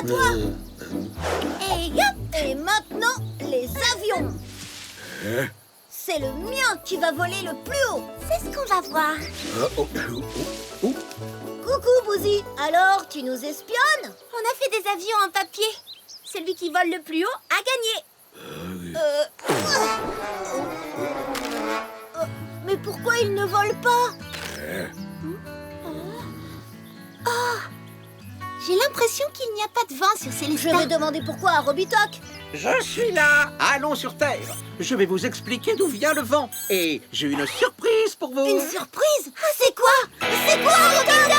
à toi. Et hop. Et maintenant, les avions. C'est le mien qui va voler le plus haut. C'est ce qu'on va voir. Coucou, Bouzy. Alors, tu nous espionnes? On a fait des avions en papier. Celui qui vole le plus haut a gagné. Mais pourquoi il ne vole pas? J'ai l'impression qu'il n'y a pas de vent sur Je Célestin. vais demander pourquoi à Robitok. Je suis là. Allons sur Terre. Je vais vous expliquer d'où vient le vent. Et j'ai une surprise pour vous. Une surprise? C'est quoi? C'est quoi, Robitok?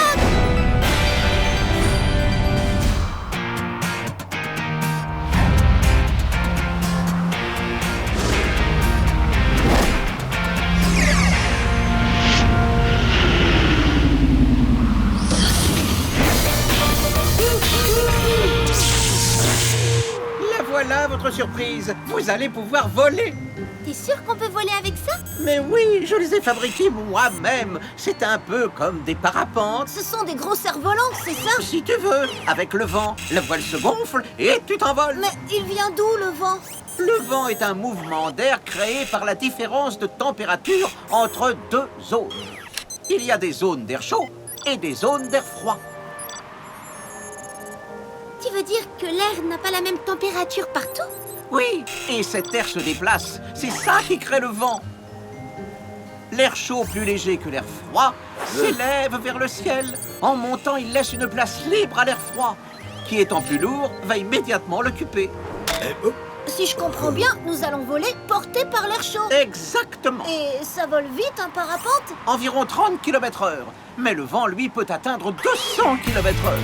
Voilà votre surprise. Vous allez pouvoir voler. T'es sûr qu'on peut voler avec ça? Mais oui, je les ai fabriqués moi-même. C'est un peu comme des parapentes. Ce sont des gros cerfs-volants, c'est ça? Si tu veux, avec le vent, la voile se gonfle et tu t'envoles. Mais il vient d'où, le vent? Le vent est un mouvement d'air créé par la différence de température entre deux zones. Il y a des zones d'air chaud et des zones d'air froid. Tu veux dire que l'air n'a pas la même température partout? Oui, et cet air se déplace. C'est ça qui crée le vent. L'air chaud, plus léger que l'air froid, s'élève vers le ciel. En montant, il laisse une place libre à l'air froid, qui étant plus lourd, va immédiatement l'occuper. Si je comprends bien, nous allons voler portés par l'air chaud. Exactement. Et ça vole vite, un parapente? Environ 30 km/h. Mais le vent, lui, peut atteindre 200 km/h.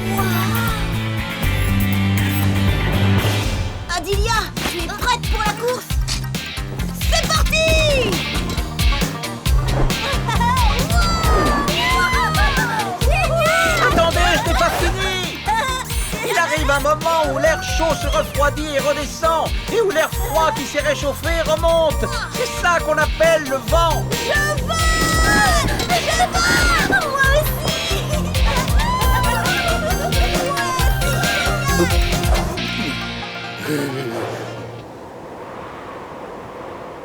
Adilia, tu es prête pour la course? C'est parti! Attendez, je n'ai pas fini! Il arrive un moment où l'air chaud se refroidit et redescend, et où l'air froid qui s'est réchauffé remonte. C'est ça qu'on appelle le vent. Je vole! Je vole! Moi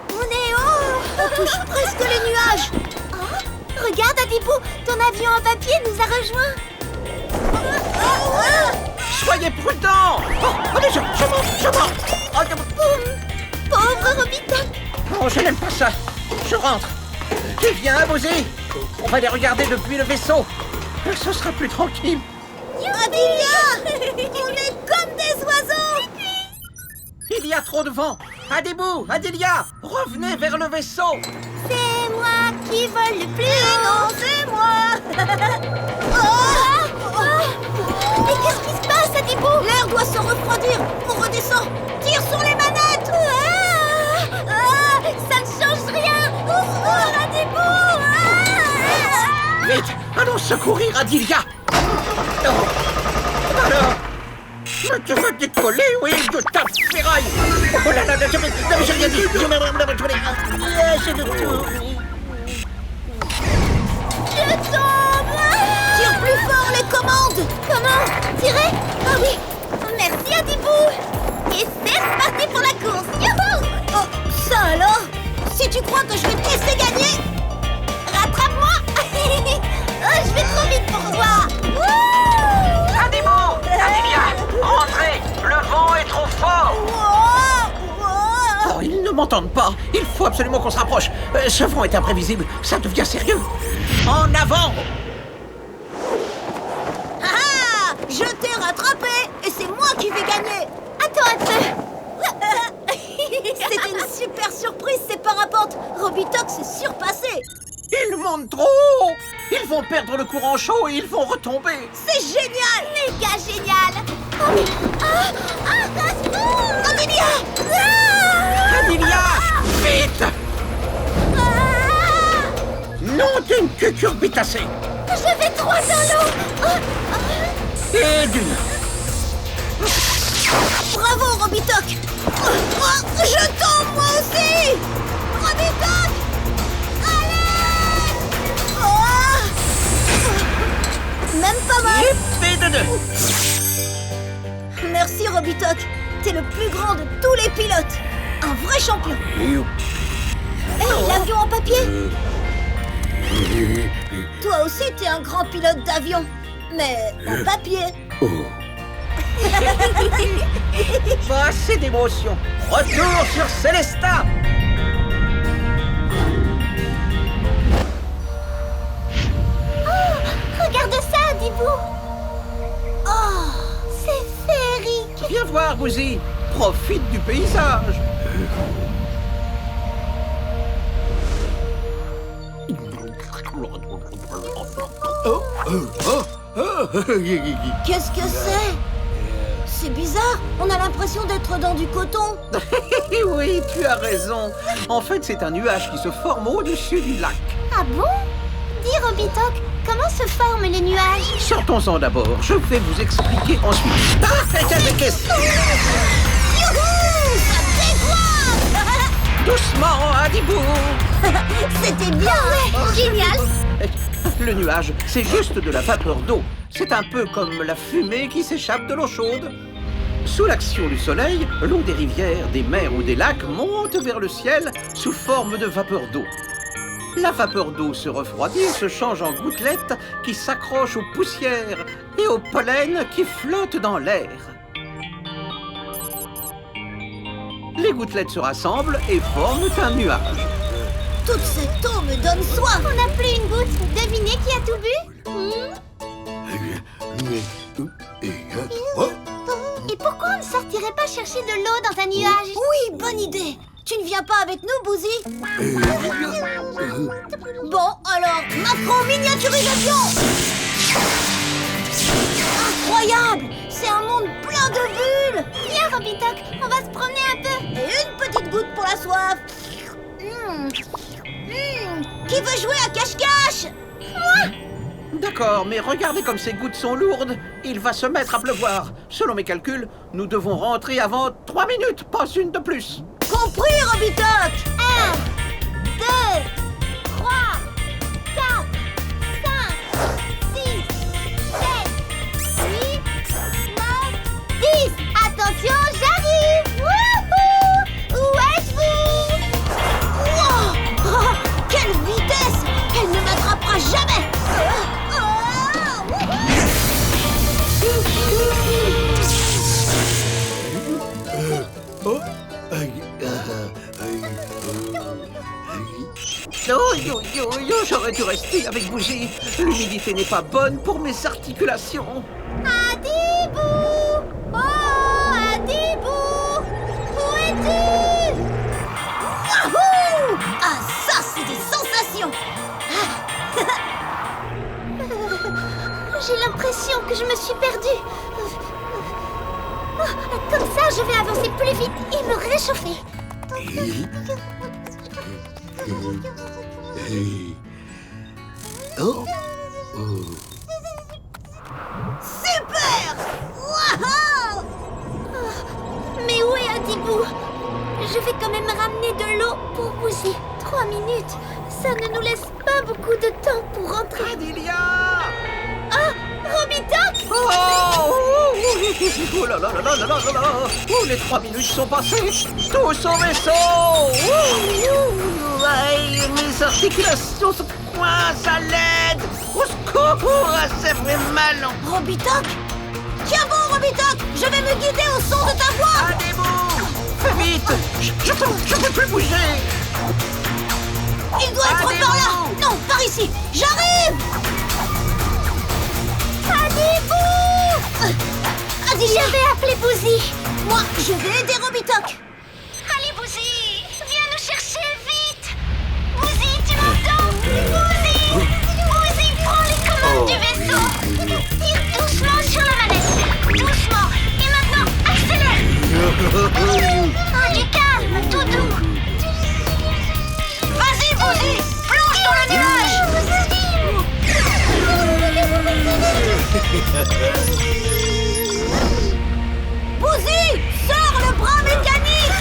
On est haut! On touche presque les nuages. Regarde, Adibou, ton avion en papier nous a rejoints. Soyez prudents! Oh, mais je monte! Pauvre Robitok. Oh, je n'aime pas ça. Je rentre. Et viens, Bouzy. On va les regarder depuis le vaisseau. Ce sera plus tranquille. Adilia! On est comme des oiseaux! Il y a trop de vent. Adibou, Adilia, revenez vers le vaisseau. C'est moi qui vole le plus haut. Non, c'est moi! Mais qu'est-ce qui se passe, Adibou? L'air doit se refroidir. On redescend. Tire sur les manettes! Ça ne change rien. Au secours, Adibou. Vite, allons secourir Adilia. Oh. Alors, mais tu veux décoller, oui, de ta ferraille. Oh là là, j'ai rien dit. Je le tourne. Je tombe. Tire plus fort les commandes! Comment? Tirer? Ah oui. Merci, Adibou. Et c'est reparti pour la course. Youhou! Oh, ça alors? Si tu crois que je vais te laisser gagner, Rattrape-moi. Oh, je vais trop vite pour toi. Adibou, Adilia, entrez. Le vent est trop fort. Oh, ils ne m'entendent pas. Il faut absolument qu'on se rapproche. Ce vent est imprévisible. Ça devient sérieux. En avant. je t'ai rattrapé et c'est moi qui vais gagner. Attends un peu. C'était une super surprise ces parapentes. Robitok s'est surpassé. Ils montent trop haut. Ils vont perdre le courant chaud et ils vont retomber. C'est génial. Méga génial. Oh mais... Adilia! Adilia, vite. Non, t'es une cucurbitacée. Je vais droit dans l'eau. Et d'une. Bravo, Robitok. Je tombe moi aussi. Robitok! Allez! Même pas mal. Et de deux. Merci, Robitoc. T'es le plus grand de tous les pilotes. Un vrai champion. Hé, l'avion en papier. Toi aussi, t'es un grand pilote d'avion. Mais en papier. Pas assez d'émotion. Retour sur Célestat. Regarde ça, Dibou. Oh, c'est féerique. Viens voir, Bouzy. Profite du paysage. Qu'est-ce que c'est? C'est bizarre, on a l'impression d'être dans du coton. Oui, tu as raison. En fait, c'est un nuage qui se forme au-dessus du lac. Ah bon? Dis, Robitoc, comment se forment les nuages? Sortons-en d'abord. Je vais vous expliquer ensuite. Qu'est-ce Youhou! Ça décoiffe! Doucement, Adibou. C'était bien! Génial! Le nuage, c'est juste de la vapeur d'eau. C'est un peu comme la fumée qui s'échappe de l'eau chaude. Sous l'action du soleil, l'eau des rivières, des mers ou des lacs monte vers le ciel sous forme de vapeur d'eau. La vapeur d'eau se refroidit et se change en gouttelettes qui s'accrochent aux poussières et au pollen qui flottent dans l'air. Les gouttelettes se rassemblent et forment un nuage. Toute cette eau me donne soif! On n'a plus une goutte. Devinez qui a tout bu? Et pourquoi on ne sortirait pas chercher de l'eau dans un nuage? Oui, bonne idée! Tu ne viens pas avec nous, Bouzy? Bon, alors, macro-miniaturisation! Incroyable! C'est un monde plein de bulles! Viens, Robitoc, on va se promener un peu. Et une petite goutte pour la soif! Qui veut jouer à cache-cache? D'accord, mais regardez comme ces gouttes sont lourdes. Il va se mettre à pleuvoir. Selon mes calculs, nous devons rentrer avant 3 minutes, pas une de plus. Compris, Robitoc! 1, 2, 3, 4, 5, 6, 7, 8, 9, 10. Attention, j'arrive! Wouhou! Où êtes-vous? Wow! Oh, quelle vitesse! Elle ne m'attrapera jamais! J'aurais dû rester avec Bougie. L'humidité n'est pas bonne pour mes articulations. Adibou! Oh, Adibou! Où es-tu? Wahoo! Ah, ça, c'est des sensations! J'ai l'impression que je me suis perdue. Comme ça, je vais avancer plus vite et me réchauffer. Super! Wahoo! Mais où est Adibou? Je vais quand même ramener de l'eau pour Bouzy. 3 minutes, ça ne nous laisse pas beaucoup de temps pour rentrer. Adelia! Ah, Robitoc! Oh là là là là là là là! Oh, les 3 minutes sont passées! Tous au vaisseau! Aïe, mes articulations se coincent à l'aide! Au secours! Ça fait mal! Robitoc? Tiens bon, Robitoc! Je vais me guider au son de ta voix! Adibou! Fais vite! Je peux plus bouger! Il doit être Adibou! par là! Non, par ici! J'arrive! Adibou! Adelia! Je vais appeler Bouzy. Moi, je vais aider Robitoc! Allez, Bouzy, viens nous chercher vite. Bouzy, tu m'entends? Bouzy! Bouzy, prends les commandes du vaisseau. Tire doucement sur la manette. Doucement. Et maintenant, accélère. Du calme, tout doux. Vas-y, Bouzy! Plonge dans le nuage! Bouzy! Sors le bras mécanique!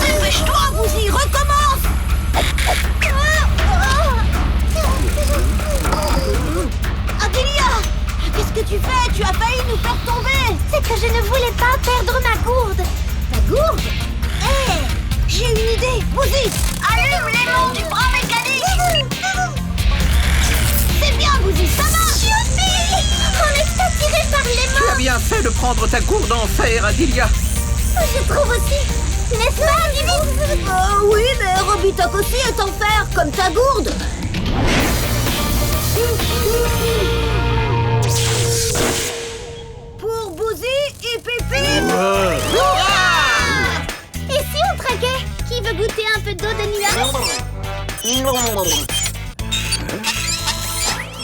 Dépêche-toi, Bouzy! Recommence! Adelia! l'aide du bras mécanique. C'est bien, Bouzy, ça marche. Youpi! On est attiré par les Tu mains. as bien fait de prendre ta gourde en fer, Adilia. Je trouve aussi. N'est-ce pas, Divi? Oui, mais Robitok aussi est en fer, comme ta gourde. Pour Bouzy et Pipi. Et si on traquait? Qui veut goûter un peu d'eau de nuage?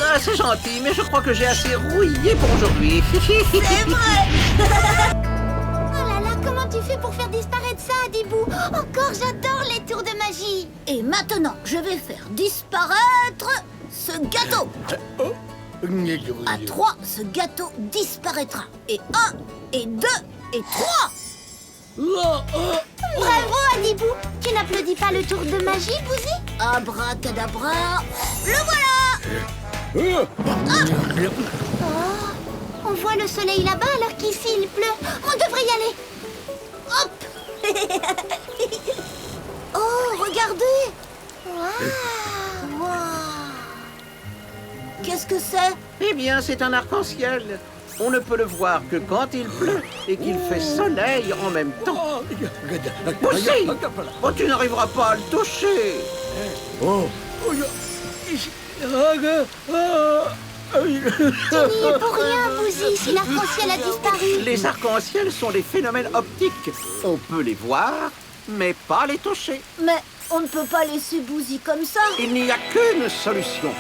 Ah, c'est gentil, mais je crois que j'ai assez rouillé pour aujourd'hui. C'est vrai. Oh là là, comment tu fais pour faire disparaître ça, Adibou? Encore, j'adore les tours de magie. Et maintenant, je vais faire disparaître ce gâteau. À 3, ce gâteau disparaîtra. Et 1, et 2, et 3. Bravo, Adibou. Tu n'applaudis pas le tour de magie, Bouzy? Abracadabra. Le voilà. Oh, on voit le soleil là-bas alors qu'ici il pleut. On devrait y aller. Hop. Oh, regardez. Waouh. Wow. Qu'est-ce que c'est? Eh bien, c'est un arc-en-ciel. On ne peut le voir que quand il pleut et qu'il fait soleil en même temps. Aussi, oh, tu n'arriveras pas à le toucher. Tu n'y es pour rien, Bouzy, si l'arc-en-ciel a disparu. Les arcs-en-ciel sont des phénomènes optiques. On peut les voir, mais pas les toucher. Mais on ne peut pas laisser Bouzy comme ça. Il n'y a qu'une solution.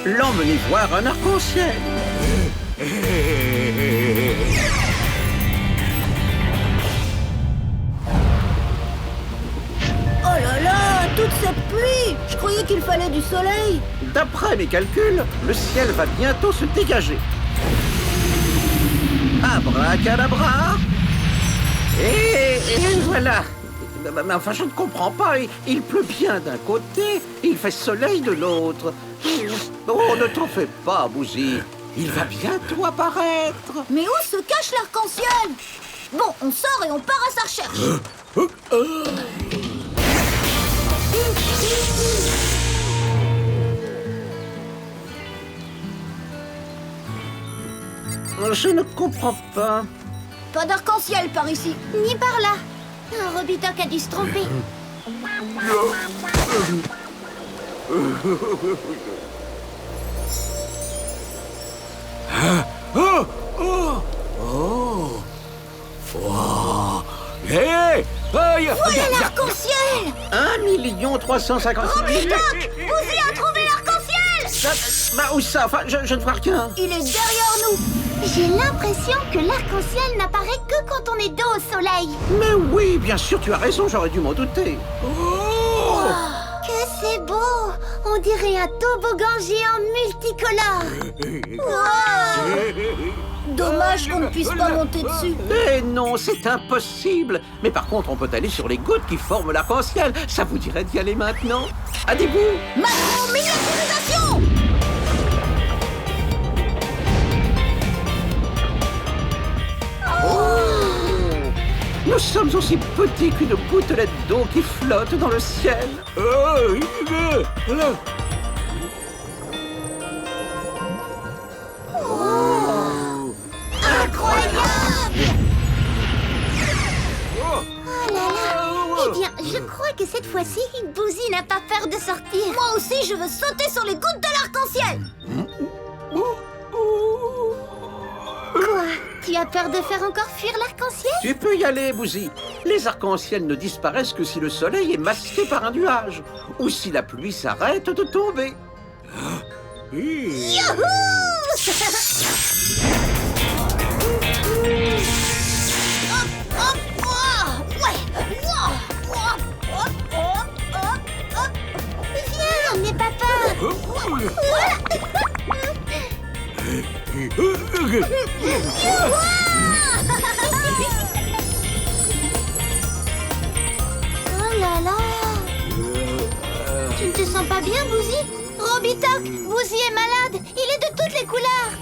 L'emmener voir un arc-en-ciel. Oh là là, toute cette pluie. Je croyais qu'il fallait du soleil. D'après mes calculs, le ciel va bientôt se dégager. Abracadabra. Et voilà. Mais enfin, je ne comprends pas. Il pleut bien d'un côté, il fait soleil de l'autre. Oh, ne t'en fais pas, Bouzy. Il va bientôt apparaître. Mais où se cache l'arc-en-ciel? Bon, on sort et on part à sa recherche. Je ne comprends pas. Pas d'arc-en-ciel par ici. Ni par là. Un Robitok a dû se tromper. Voilà l'arc-en-ciel. 1 356 000. Bouzy a trouvé l'arc-en-ciel. Bah, où ça? Enfin, je ne vois rien. Il est derrière nous. J'ai l'impression que l'arc-en-ciel n'apparaît que quand on est dos au soleil. Mais oui, bien sûr, tu as raison, j'aurais dû m'en douter. Que c'est beau! On dirait un toboggan géant multicolore. Dommage qu'on ne puisse pas monter dessus. Mais non, c'est impossible. Mais par contre, on peut aller sur les gouttes qui forment l'arc-en-ciel. Ça vous dirait d'y aller maintenant? À des bouts. Macron, miniaturisation. Nous sommes aussi petits qu'une gouttelette d'eau qui flotte dans le ciel. Incroyable. Oh là là! Eh bien, je crois que cette fois-ci, Bouzy n'a pas peur de sortir. Moi aussi, je veux sauter sur les gouttes de l'arc-en-ciel. Quoi? Tu as peur de faire encore fuir l'arc-en-ciel? Tu peux y aller, Bouzy. Les arcs-en-ciel ne disparaissent que si le soleil est masqué par un nuage ou si la pluie s'arrête de tomber. Youhou. Hop, hop, ouah. Ouais. Ouah, ouah, hop, hop, hop, hop. Viens, n'aie pas peur. Oh là là! Tu ne te sens pas bien, Bouzy? Robitok, Bouzy est malade. Il est de toutes les couleurs.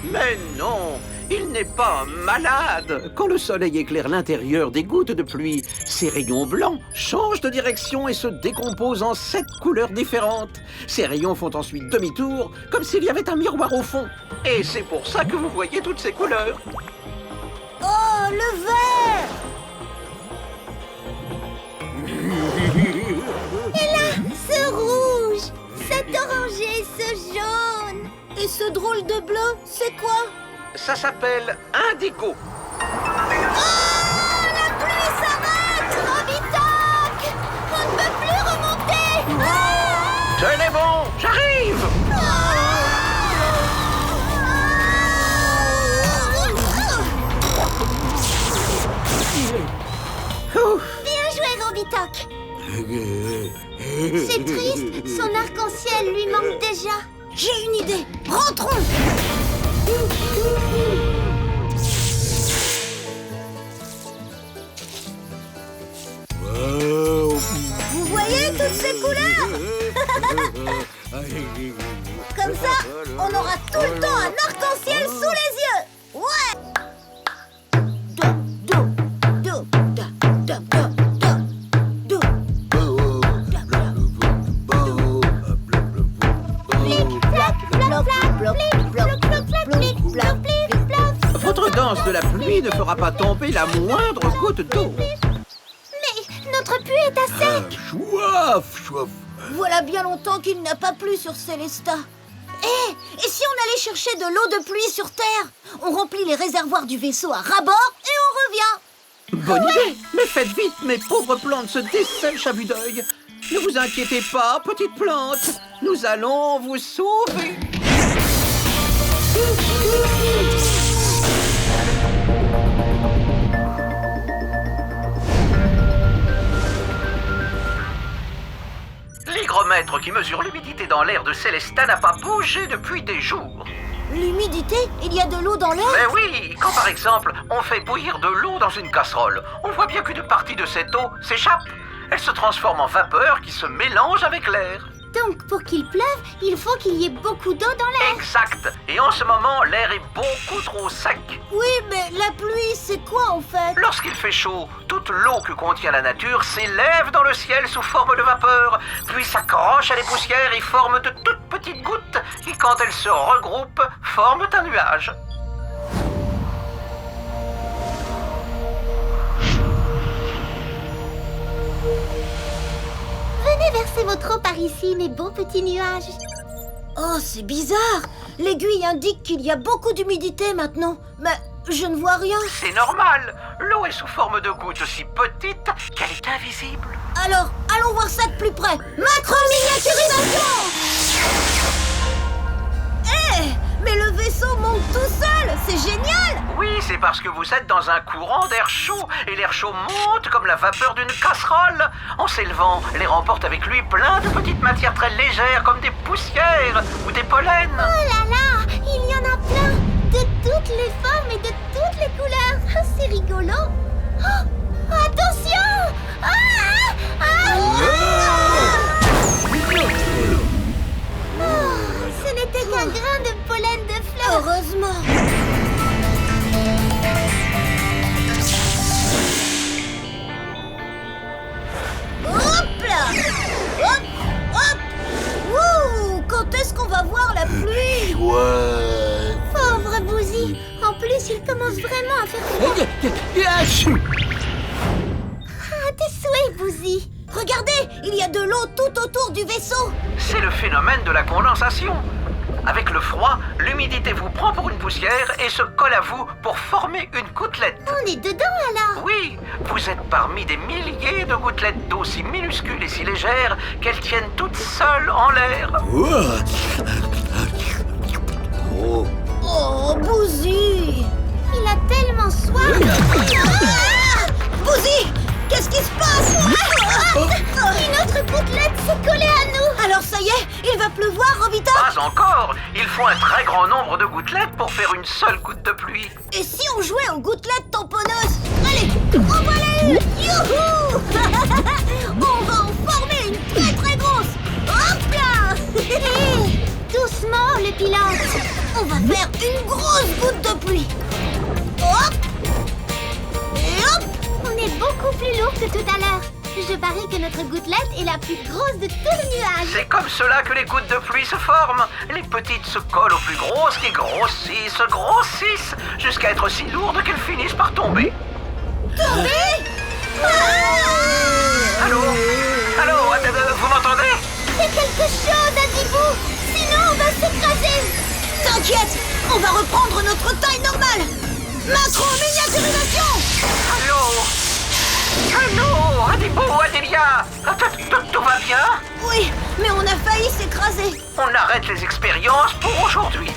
Mais non, Il n'est pas malade. Quand le soleil éclaire l'intérieur des gouttes de pluie, ces rayons blancs changent de direction et se décomposent en 7 couleurs différentes. Ces rayons font ensuite demi-tour, comme s'il y avait un miroir au fond. Et c'est pour ça que vous voyez toutes ces couleurs. Oh, le vert! Ce rouge, cet orangé, ce jaune. Et ce drôle de bleu, c'est quoi? Ça s'appelle indigo. La pluie s'arrête, Robitoc. On ne peut plus remonter. Tenez bon, j'arrive. Ouf. Bien joué, Robitoc. C'est triste, son arc-en-ciel lui manque déjà. J'ai une idée. Rentrons! Vous voyez toutes ces couleurs? Comme ça, on aura tout le temps un arc-en-ciel sous les yeux. Ouais! Votre danse de la pluie ne fera pas tomber la moindre goutte d'eau. Mais notre puits est à sec. Chouaf. Voilà bien longtemps qu'il n'a pas plu sur Célestat. Et si on allait chercher de l'eau de pluie sur Terre? On remplit les réservoirs du vaisseau à ras-bord et on revient. Bonne idée, mais faites vite, mes pauvres plantes se dessèchent à vue d'œil. Ne vous inquiétez pas, petite plante, nous allons vous sauver. L'hygromètre qui mesure l'humidité dans l'air de Célestat n'a pas bougé depuis des jours. L'humidité? Il y a de l'eau dans l'air? Mais oui, quand par exemple on fait bouillir de l'eau dans une casserole, on voit bien qu'une partie de cette eau s'échappe. Elle se transforme en vapeur qui se mélange avec l'air. Donc, pour qu'il pleuve, il faut qu'il y ait beaucoup d'eau dans l'air. Exact. Et en ce moment, l'air est beaucoup trop sec. Oui, mais la pluie, c'est quoi en fait? Lorsqu'il fait chaud, toute l'eau que contient la nature s'élève dans le ciel sous forme de vapeur, puis s'accroche à des poussières et forme de toutes petites gouttes qui, quand elles se regroupent, forment un nuage. Venez verser votre eau par ici, mes beaux petits nuages. Oh, c'est bizarre. L'aiguille indique qu'il y a beaucoup d'humidité maintenant. Mais je ne vois rien. C'est normal. L'eau est sous forme de gouttes si petites qu'elle est invisible. Alors, allons voir ça de plus près. Macro-miniaturisation! Mais le vaisseau monte tout seul. C'est génial! Oui, c'est parce que vous êtes dans un courant d'air chaud, et l'air chaud monte comme la vapeur d'une casserole. En s'élevant, l'air emporte avec lui plein de petites matières très légères, comme des poussières ou des pollens. Oh là là, il y en a plein, de toutes les formes et de toutes les couleurs. Ah, c'est rigolo. Oh, attention! Ce n'était qu'un grain de pollen de fleurs. Heureusement. Hop là! Hop! Hop! Wouh! Quand est-ce qu'on va voir la pluie? Pauvre Bouzy. En plus, il commence vraiment à faire froid. Ah, tes souhaits, Bouzy. Regardez, il y a de l'eau tout autour du vaisseau. C'est le phénomène de la condensation. Avec le froid, l'humidité vous prend pour une poussière et se colle à vous pour former une gouttelette. On est dedans alors. Oui, vous êtes parmi des milliers de gouttelettes d'eau si minuscules et si légères qu'elles tiennent toutes seules en l'air. Oh, Bouzy! Il a tellement soif. Bouzy! Qu'est-ce qui se passe? Une autre gouttelette s'est collée à nous. Alors ça y est, il va pleuvoir, Robita? Pas encore. Il faut un très grand nombre de gouttelettes pour faire une seule goutte de pluie. Et si on jouait aux gouttelettes tamponneuses? Allez, en voilà une! Youhou! On va en former une très très grosse! Hop là! Hé, doucement, le pilote. On va faire une grosse goutte de pluie. Hop. Et hop. On est beaucoup plus lourd que tout à l'heure. Je parie que notre gouttelette est la plus grosse de tout le nuage. C'est comme cela que les gouttes de pluie se forment. Les petites se collent aux plus grosses qui grossissent, jusqu'à être si lourdes qu'elles finissent par tomber. Tomber. Allô, vous m'entendez? C'est quelque chose, Adibou. Sinon, on va s'écraser. T'inquiète, on va reprendre notre taille normale. Macro-miniaturisation. Allô, Adibou, Adélia, tout va bien? Oui, mais on a failli s'écraser. On arrête les expériences pour aujourd'hui.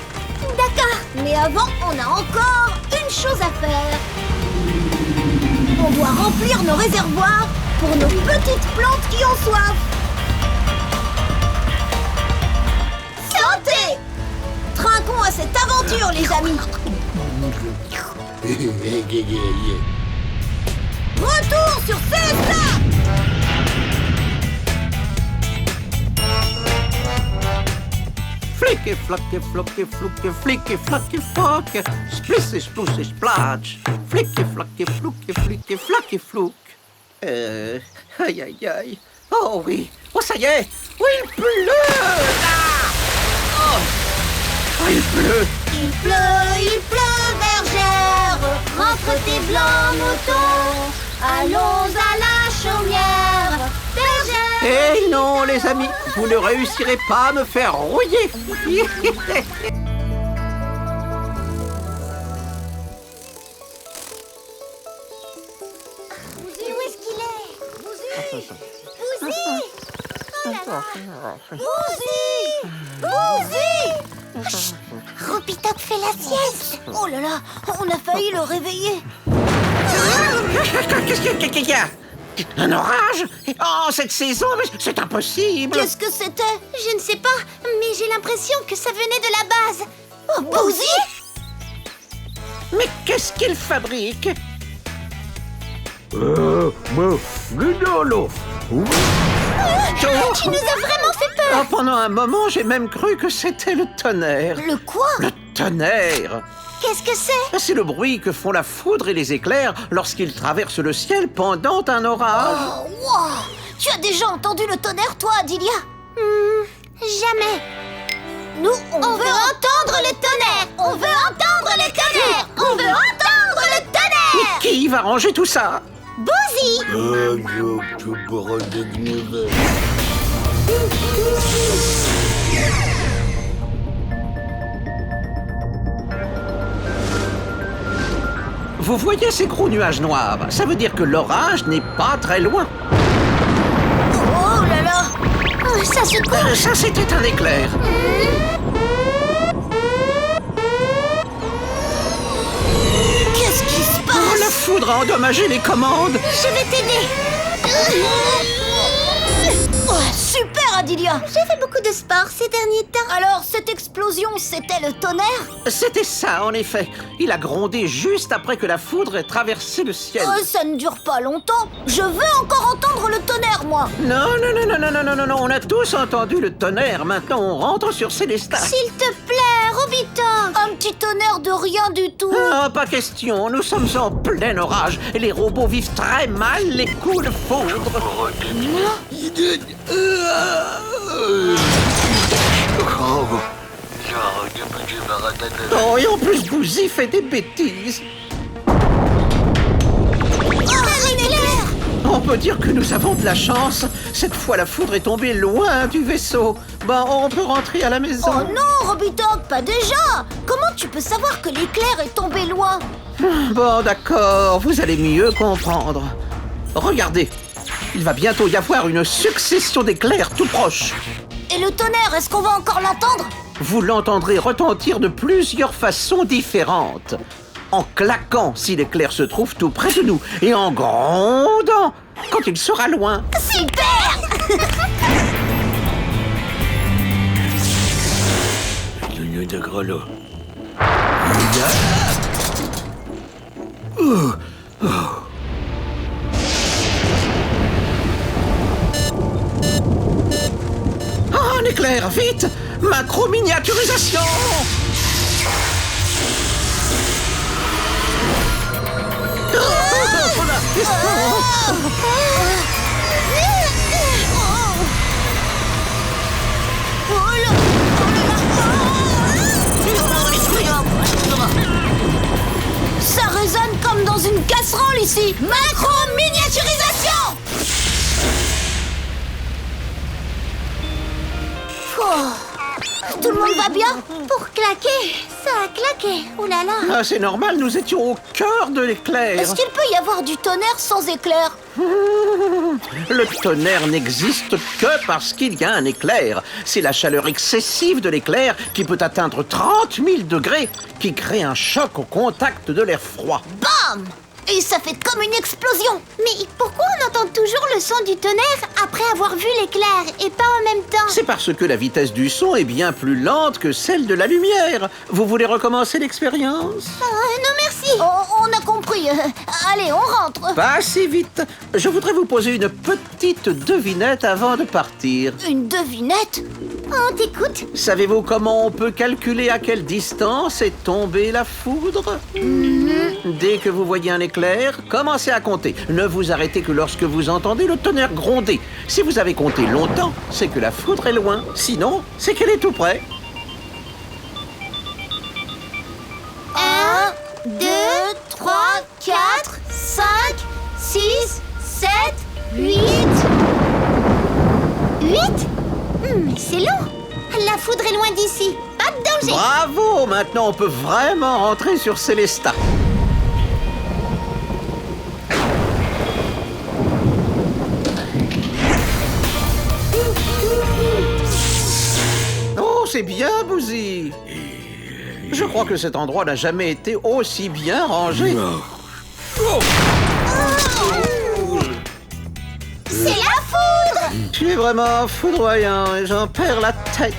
D'accord, mais avant, on a encore une chose à faire. On doit remplir nos réservoirs pour nos petites plantes qui ont soif. Santé! Trinquons à cette aventure, les amis. Retour sur Célestin! Flicky, flocky, flocky, flucky, flicky, flocky, flock. Splissy, splousy, splotch. Flicky, flocky, flucky, flicky, flocky, flouk. Aïe, aïe, aïe. Oh oui. Oh, ça y est. Oui, il pleut. Il pleut. Il pleut, bergère. Rentre tes blancs moutons. Allons à la chaumière, bergère. Eh non, les amis, vous ne réussirez pas à me faire rouiller. Bouzy, où est-ce qu'il est? Bouzy. Oh là là. Bouzy! Chut. Robitok fait la sieste. Oh là là, on a failli le réveiller. Qu'est-ce qu'il y a? Un orage? Oh, cette saison, mais c'est impossible. Qu'est-ce que c'était? Je ne sais pas, mais j'ai l'impression que ça venait de la base. Oh, Bouzy? Mais qu'est-ce qu'il fabrique? Tu nous as vraiment fait peur. Oh, pendant un moment, j'ai même cru que c'était le tonnerre. Le quoi? Le tonnerre! Qu'est-ce que c'est? C'est le bruit que font la foudre et les éclairs lorsqu'ils traversent le ciel pendant un orage. Oh, wow. Tu as déjà entendu le tonnerre, toi, Adilia? Jamais. Nous, on On veut entendre le tonnerre. On veut entendre le tonnerre. On veut entendre le tonnerre. Qui va ranger tout ça? Bouzy. Vous voyez ces gros nuages noirs? Ça veut dire que l'orage n'est pas très loin. Oh là là! Oh, ça se couche. Ça, c'était un éclair. Qu'est-ce qui se Oh, passe? la foudre a endommagé les commandes. Je vais t'aider. Oh, super, Adilia! J'ai fait beaucoup de sport ces derniers temps. Alors, cette explosion, c'était le tonnerre? C'était ça, en effet. Il a grondé juste après que la foudre ait traversé le ciel. Oh, ça ne dure pas longtemps. Je veux encore entendre le tonnerre, moi. Non, on a tous entendu le tonnerre. Maintenant, on rentre sur Célestin. S'il te plaît, Robitok. Un petit tonnerre de rien du tout. Ah, pas question, nous sommes en plein orage et les robots vivent très mal les coups de foudre. Oh, et en plus, Bouzy fait des bêtises. Un éclair! On peut dire que nous avons de la chance. Cette fois, la foudre est tombée loin du vaisseau. Bon, on peut rentrer à la maison. Oh non, Robitok, pas déjà! Comment tu peux savoir que l'éclair est tombé loin? Bon, d'accord, vous allez mieux comprendre. Regardez, il va bientôt y avoir une succession d'éclairs tout proches. Et le tonnerre, est-ce qu'on va encore l'entendre? Vous l'entendrez retentir de plusieurs façons différentes. En claquant si l'éclair se trouve tout près de nous, et en grondant quand il sera loin. Super! de grelot. Oh, un éclair, vite! Macro-miniaturisation! Ça résonne comme dans une casserole ici. Macro-miniaturisation. Tout le monde va bien? Pour claquer, ça a claqué. Oh là là. Ah, c'est normal, nous étions au cœur de l'éclair. Est-ce qu'il peut y avoir du tonnerre sans éclair? Le tonnerre n'existe que parce qu'il y a un éclair. C'est la chaleur excessive de l'éclair qui peut atteindre 30 000 degrés qui crée un choc au contact de l'air froid. Bam! Et ça fait comme une explosion. Mais pourquoi on entend toujours le son du tonnerre après avoir vu l'éclair et pas en même temps? C'est parce que la vitesse du son est bien plus lente que celle de la lumière. Vous voulez recommencer l'expérience? Non merci. Oh, on a compris. Allez, on rentre. Pas si vite. Je voudrais vous poser une petite devinette avant de partir. Une devinette? On t'écoute. Savez-vous comment on peut calculer à quelle distance est tombée la foudre? Dès que vous voyez un éclair, commencez à compter. Ne vous arrêtez que lorsque vous entendez le tonnerre gronder. Si vous avez compté longtemps, c'est que la foudre est loin. Sinon, c'est qu'elle est tout près. 1, 2, 3, 4, 5, 6, 7, 8. 8? C'est long. La foudre est loin d'ici. Pas de danger. Bravo! Maintenant, on peut vraiment rentrer sur Célestat. Oh, c'est bien, Bouzy. Je crois que cet endroit n'a jamais été aussi bien rangé. Oh, C'est la foudre. tu es vraiment foudroyant et j'en perds la tête.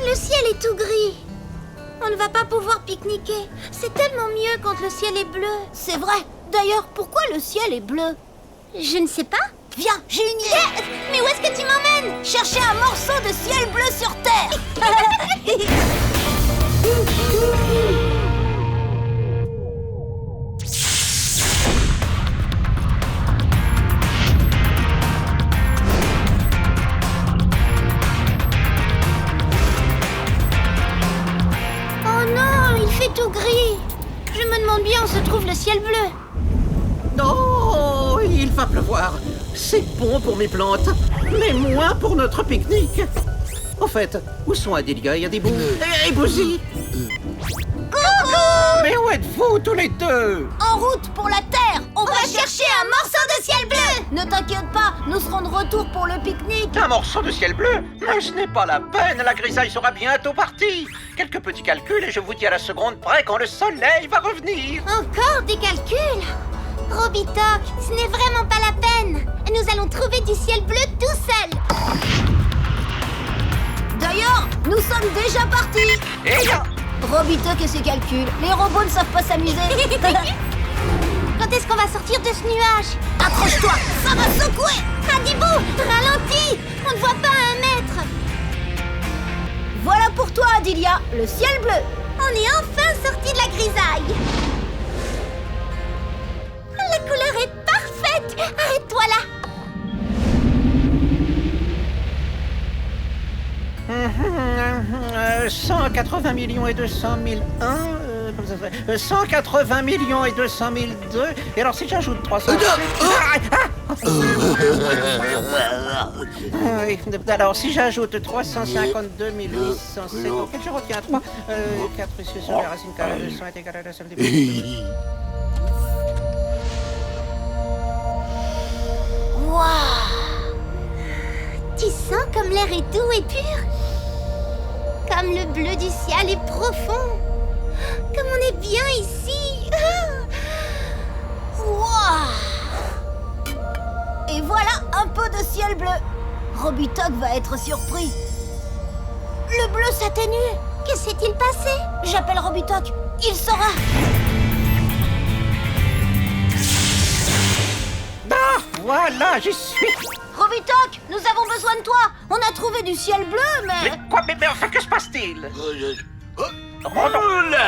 Le ciel est tout gris. On ne va pas pouvoir pique-niquer. C'est tellement mieux quand le ciel est bleu. C'est vrai. D'ailleurs, pourquoi le ciel est bleu? Je ne sais pas. Viens, j'ai une idée. Mais où est-ce que tu m'emmènes? Chercher un morceau de ciel bleu sur Terre. Oh non, il fait tout gris. Je me demande bien où se trouve le ciel bleu. Non, il va pleuvoir. C'est bon pour mes plantes, mais moins pour notre pique-nique. En fait, où sont Adélia et Adibou? Et Bouzy? Coucou! Mais où êtes-vous tous les deux? En route pour la Terre. On va chercher un morceau de ciel bleu. Ne t'inquiète pas, nous serons de retour pour le pique-nique. Un morceau de ciel bleu? Mais ce n'est pas la peine, la grisaille sera bientôt partie. Quelques petits calculs et je vous dis à la seconde près quand le soleil va revenir. Encore des calculs? Robitoc, ce n'est vraiment pas la peine. Nous allons trouver du ciel bleu tout seul. D'ailleurs, nous sommes déjà partis. Et ya! Robitoc et ses calculs. Les robots ne savent pas s'amuser. Quand est-ce qu'on va sortir de ce nuage? Accroche-toi, ça va secouer. Adibou, ralentis. On ne voit pas à 1 mètre. Voilà pour toi, Adilia, le ciel bleu. On est enfin sorti de la grisaille. La couleur est parfaite. Arrête-toi là. 180 millions et 200 000 comme ça serait 180 millions et 200 000 2. Et alors si j'ajoute 300... Oui, alors si j'ajoute 352 807... Ok, je retiens 3. 4 ici sur la racine carrée de 100 est égal à la somme des... Waouh! Tu sens comme l'air est doux et pur? Comme le bleu du ciel est profond? Comme on est bien ici? Waouh! Et voilà un peu de ciel bleu. Robitoc va être surpris. Le bleu s'atténue. Que s'est-il passé? J'appelle Robitoc. Il saura. Ah, voilà, j'y suis. Robitoc, nous avons besoin calme-toi. On a trouvé du ciel bleu, mais... Mais enfin, que se passe-t-il? Oh, Oh non! là,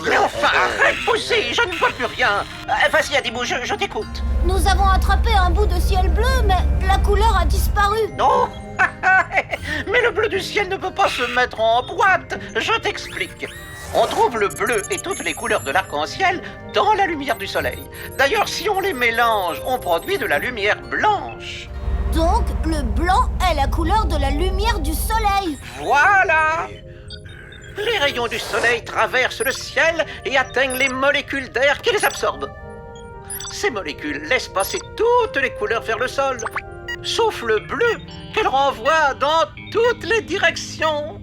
Mais enfin, arrête, Bouzy, je ne vois plus rien. Vas-y, Adibou, je t'écoute. Nous avons attrapé un bout de ciel bleu, mais la couleur a disparu. Non. Mais le bleu du ciel ne peut pas se mettre en boîte. Je t'explique. On trouve le bleu et toutes les couleurs de l'arc-en-ciel dans la lumière du soleil. D'ailleurs, si on les mélange, on produit de la lumière blanche. Donc, le blanc est la couleur de la lumière du soleil. Voilà! Les rayons du soleil traversent le ciel et atteignent les molécules d'air qui les absorbent. Ces molécules laissent passer toutes les couleurs vers le sol, sauf le bleu qu'elles renvoient dans toutes les directions.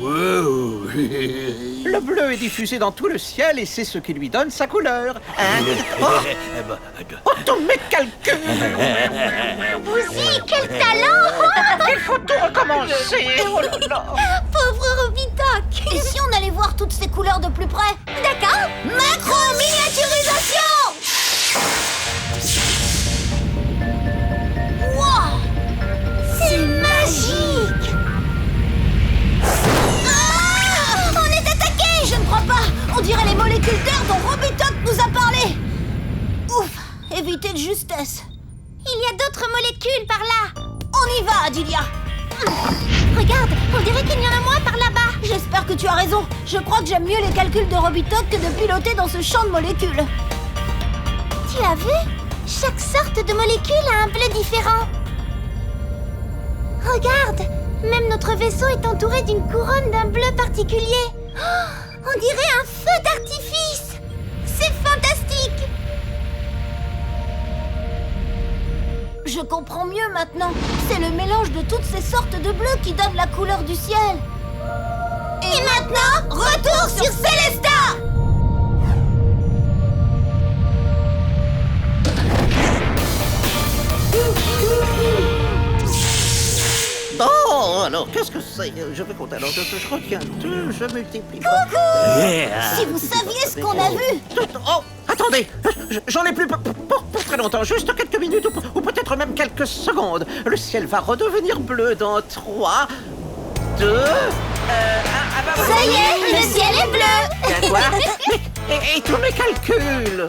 wow. Le bleu est diffusé dans tout le ciel et c'est ce qui lui donne sa couleur. Hein? Eh ben, Oh, tous mes calculs! Bouzy, quel talent! Il faut tout recommencer! Oh là là! Pauvre Robitok. Et si on allait voir toutes ces couleurs de plus près? D'accord. Macro-miniaturisation. Wow! C'est magique! Ah! On est attaqué! Je ne crois pas! On dirait les molécules d'air dont Robitok nous a parlé! Ouf! Évitez de justesse! Il y a d'autres molécules par là. On y va, Adilia! Regarde, on dirait qu'il y en a moins par là-bas. J'espère que tu as raison. Je crois que j'aime mieux les calculs de Robitok que de piloter dans ce champ de molécules. Tu as vu? Chaque sorte de molécule a un bleu différent. Regarde, même notre vaisseau est entouré d'une couronne d'un bleu particulier. Oh, on dirait un feu d'artifice. C'est fantastique. Je comprends mieux maintenant. C'est le mélange de toutes ces sortes de bleus qui donne la couleur du ciel. Et maintenant, retour sur Célesta! Bon, alors, qu'est-ce que c'est? Je vais compter. Alors, je retiens tout, je multiplie. Yeah. Si vous saviez ce qu'on a vu! Oh, attendez! J'en ai plus pour très longtemps, juste quelques minutes ou peut-être même quelques secondes. Le ciel va redevenir bleu dans 3, 2, 1. Ça y est, le ciel est bleu! Quoi? Et tous mes calculs!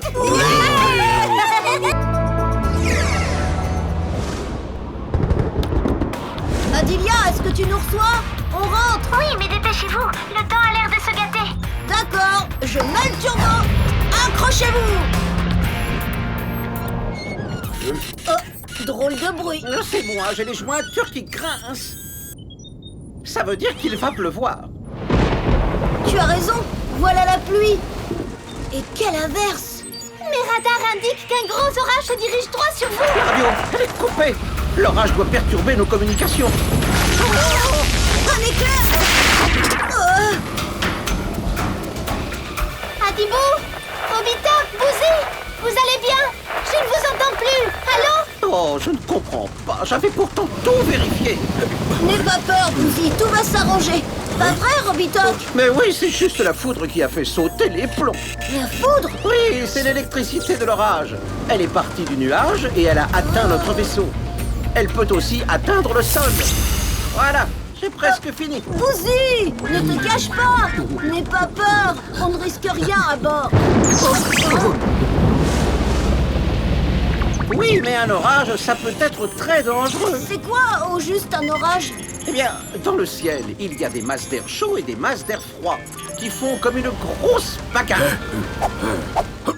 Adilia, est-ce que tu nous reçois? On rentre! Oui, mais dépêchez-vous. Le temps a l'air de se gâter. D'accord, je mets le turbo! Accrochez-vous! Oh, drôle de bruit! C'est moi, j'ai les jointures qui grincent. Ça veut dire qu'il va pleuvoir. Tu as raison, voilà la pluie! Et quelle averse! Mes radars indiquent qu'un gros orage se dirige droit sur vous. La radio, elle est coupée. L'orage doit perturber nos communications. Un éclair! Adibou, Robitok, Bouzy, vous allez bien? Je ne vous entends plus. Allô? Oh, je ne comprends pas. J'avais pourtant tout vérifié. N'aie pas peur, Bouzy, tout va s'arranger. Pas vrai, Robitok? Mais oui, c'est juste la foudre qui a fait sauter les plombs. La foudre? Oui, c'est l'électricité de l'orage. Elle est partie du nuage et elle a atteint notre vaisseau. Elle peut aussi atteindre le sol. Voilà, j'ai presque fini. Bouzy, ne te cache pas. N'aie pas peur, on ne risque rien à bord. Oui, mais un orage, ça peut être très dangereux. C'est quoi, au juste, un orage? Eh bien, dans le ciel, il y a des masses d'air chaud et des masses d'air froid qui font comme une grosse bagarre.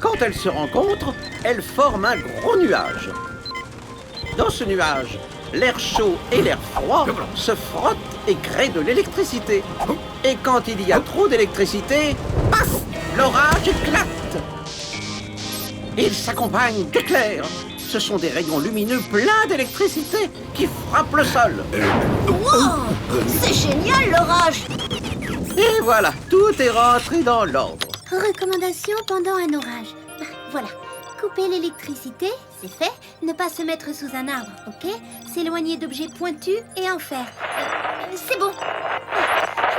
Quand elles se rencontrent, elles forment un gros nuage. Dans ce nuage, l'air chaud et l'air froid se frottent et créent de l'électricité. Et quand il y a trop d'électricité, paf, l'orage éclate. Il s'accompagne d'éclairs. Ce sont des rayons lumineux pleins d'électricité qui frappent le sol. Wow, c'est génial, l'orage. Et voilà, tout est rentré dans l'ordre. Recommandation pendant un orage. Voilà. Couper l'électricité, c'est fait. Ne pas se mettre sous un arbre, ok? S'éloigner d'objets pointus et en fer. C'est bon.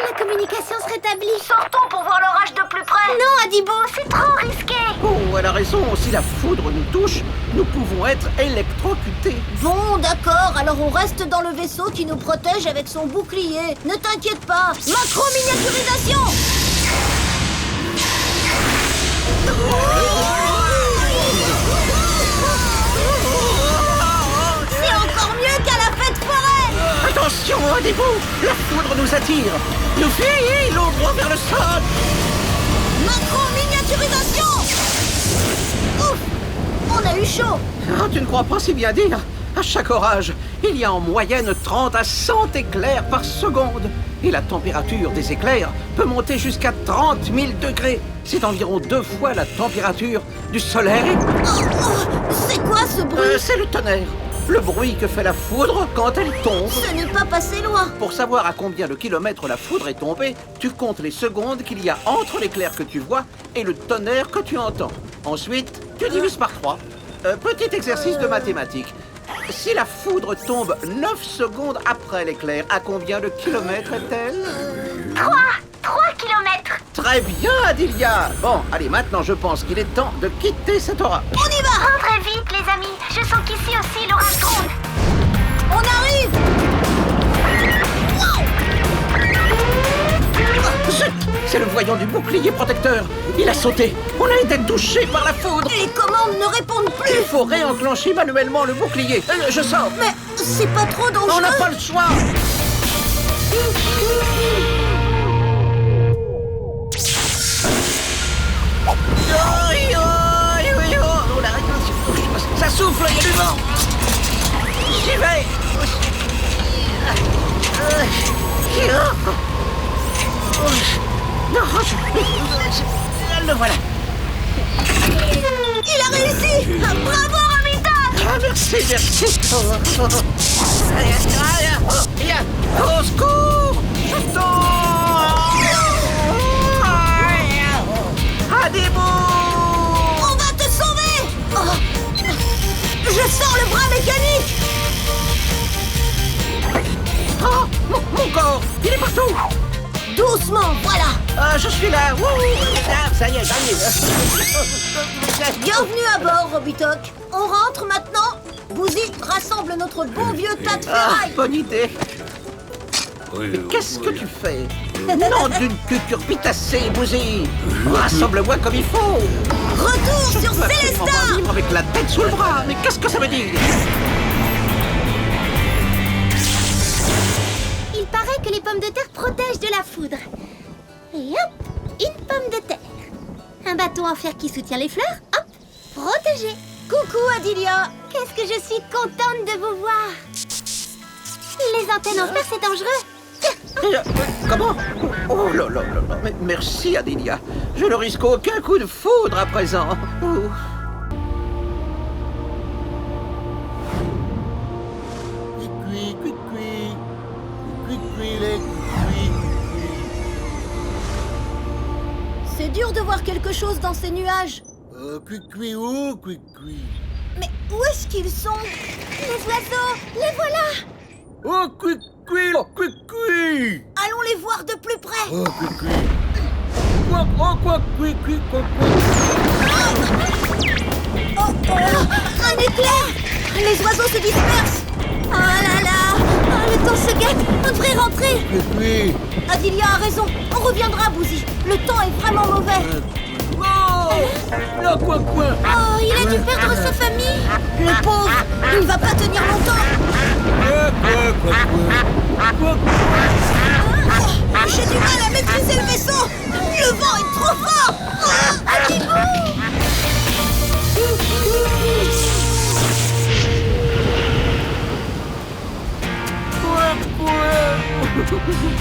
La communication se rétablit. Sortons pour voir l'orage de plus près. Non, Adibo, c'est trop risqué. Oh, elle a raison. Si la foudre nous touche, nous pouvons être électrocutés. Bon, d'accord, alors on reste dans le vaisseau qui nous protège avec son bouclier. Ne t'inquiète pas. Macro-miniaturisation. C'est encore mieux qu'à la fête foraine. Attention, Adebo, la foudre nous attire. Nous filons droit vers le sol. Macro-miniaturisation. Ouf, on a eu chaud. Ah, tu ne crois pas si bien dire. À chaque orage, il y a en moyenne 30 à 100 éclairs par seconde. Et la température des éclairs peut monter jusqu'à 30 000 degrés. C'est environ 2 fois la température du soleil. C'est quoi ce bruit? C'est le tonnerre. Le bruit que fait la foudre quand elle tombe. Ce n'est pas passé loin. Pour savoir à combien de kilomètres la foudre est tombée, tu comptes les secondes qu'il y a entre l'éclair que tu vois et le tonnerre que tu entends. Ensuite, tu divises par 3. Petit exercice de mathématiques. Si la foudre tombe 9 secondes après l'éclair, à combien de kilomètres est-elle? 3 kilomètres. Très bien, Adilia. Bon, allez, maintenant je pense qu'il est temps de quitter cet orage. On y va. Rentrez vite, les amis. Je sens qu'ici aussi l'orage gronde. On arrive. Zut! C'est le voyant du bouclier protecteur. Il a sauté. On a été touché par la foudre. Les commandes ne répondent plus. Il faut réenclencher manuellement le bouclier. Je sors. Mais c'est pas trop dangereux. On n'a pas le choix. Ça souffle, il y a du vent. J'y vais. Non, le voilà. Il a réussi. Bravo, Romita. Ah, merci, merci. Au secours. Je tombe. Adebo. On va te sauver. Je sors le bras mécanique. Oh, mon corps, il est partout. Doucement, voilà. Ah, je suis là. Ah, ça y est, j'arrive. Bienvenue à bord, Robitok. On rentre maintenant. Bouzy, rassemble notre bon vieux tas de ferraille. Bonne idée. Mais qu'est-ce que tu fais? Non d'une cucurbitacée, Bouzy. Rassemble-moi comme il faut. Retour Je sur peux absolument pas Célestin. vivre avec la tête sous le bras. Mais qu'est-ce que ça veut dire? Il paraît que les pommes de terre protègent de la foudre. Et hop, une pomme de terre. Un bâton en fer qui soutient les fleurs, hop, protégé. Coucou, Adilia. Qu'est-ce que je suis contente de vous voir. Les antennes en fer, c'est dangereux. Comment? Oh là là là là. Mais merci, Adilia. Je ne risque aucun coup de foudre à présent. Ouh. C'est dur de voir quelque chose dans ces nuages. Mais où est-ce qu'ils sont? Les oiseaux, les voilà. Allons les voir de plus près. Oh, un éclair. Les oiseaux se dispersent. Oh là là. Oh, le temps se gâte. On devrait rentrer. Adilia a raison. On reviendra, Bouzy. Le temps est vraiment mauvais. Oh, il a dû perdre sa famille. Le pauvre. Il ne va pas tenir longtemps. J'ai du mal à maîtriser le vaisseau. Le vent est trop fort.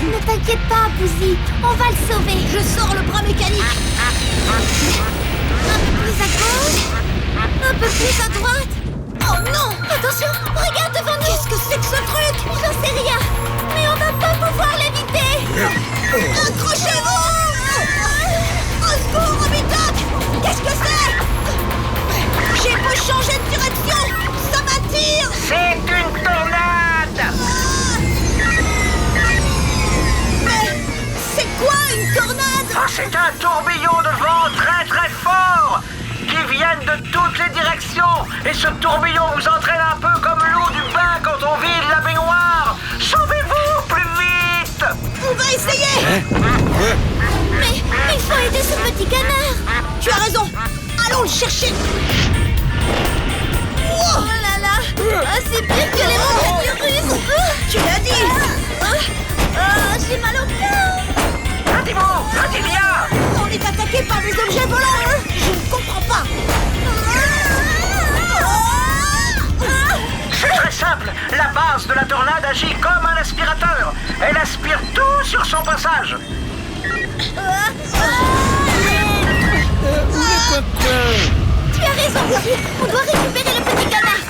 Ne t'inquiète pas, Bouzy. On va le sauver. Je sors le bras mécanique. Un peu plus à gauche. Un peu plus à droite. Oh non. Attention, regarde devant nous. Qu'est-ce que c'est que ce truc? J'en sais rien. Mais on va pas pouvoir l'éviter. Accrochez-vous. Au secours, Robitok. Qu'est-ce que c'est? J'ai beau changer de direction. Ça m'attire. C'est une tornade. C'est un tourbillon de vent très très fort qui viennent de toutes les directions. Et ce tourbillon vous entraîne un peu comme l'eau du bain quand on vide la baignoire. Sauvez-vous plus vite! On va essayer. Mais il faut aider ce petit canard. Tu as raison. Allons le chercher. Oh là là, c'est pire que les montagnes russes. Tu l'as dit. J'ai mal au cœur. Adimo, Adilia! On est attaqué par des objets volants. Je ne comprends pas. C'est très simple. La base de la tornade agit comme un aspirateur. Elle aspire tout sur son passage. Tu as raison, Bouzy. On doit récupérer le petit canard.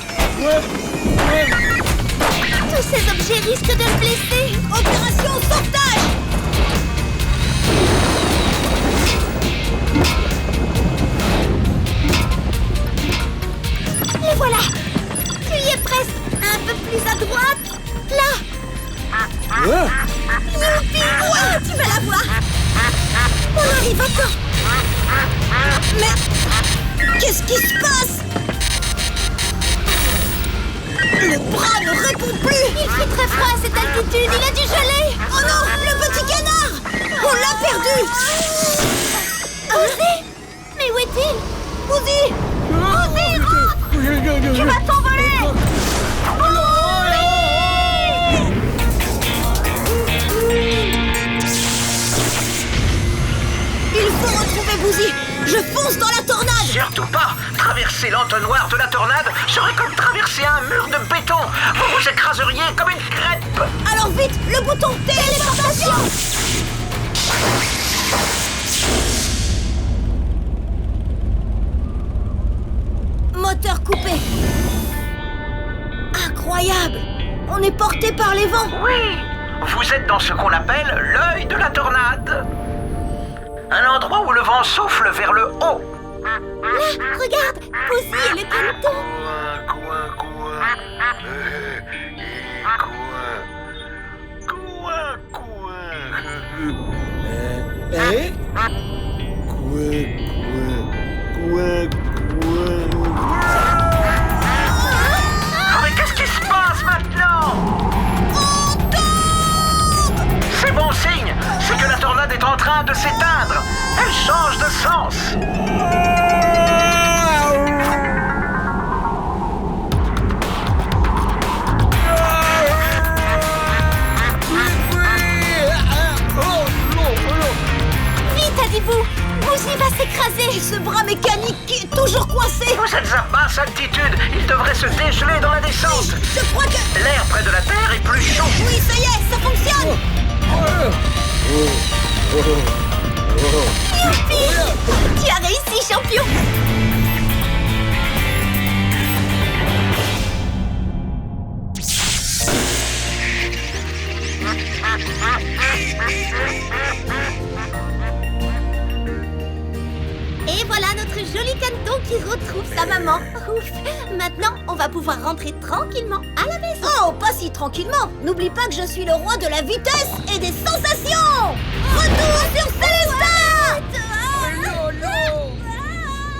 Tous ces objets risquent de le blesser. Opération sauvetage. Les voilà. Tu y es presque. Un peu plus à droite. Là. Youpi. Ouais, tu vas la voir. On arrive à temps. Mais qu'est-ce qui se passe? Le bras ne répond plus. Il fait très froid à cette altitude. Il a dû geler. Oh non, le petit canard. On l'a perdu. Bouzy. Mais où est-il? Bouzy. Bouzy, rentre. Tu vas t'envoler. Il faut retrouver Bouzy. Je fonce dans la tornade. Surtout pas. Traverser l'entonnoir de la tornade serait comme traverser un mur de béton. Vous vous écraseriez comme une crêpe. Alors vite, le bouton téléportation. Moteur coupé. Incroyable. On est porté par les vents. Oui, vous êtes dans ce qu'on appelle l'œil de la tornade. Un endroit où le vent souffle vers le haut. Là, regarde. Bouzy et le canton. Mais qu'est-ce qui se passe maintenant? C'est bon signe. C'est que la tornade est en train de s'éteindre. Elle change de sens. Vite, Adibou. Bouzy va s'écraser. Et ce bras mécanique qui est toujours coincé. Vous êtes à basse altitude. Il devrait se dégeler dans la descente. Je crois que... L'air près de la Terre est plus chaud. Oui, ça y est, ça fonctionne. Youpi. Tu as réussi, champion. Et voilà notre joli canton qui retrouve sa maman. Ouf. Maintenant, on va pouvoir rentrer tranquillement à la maison. Oh, pas si tranquillement. N'oublie pas que je suis le roi de la vitesse.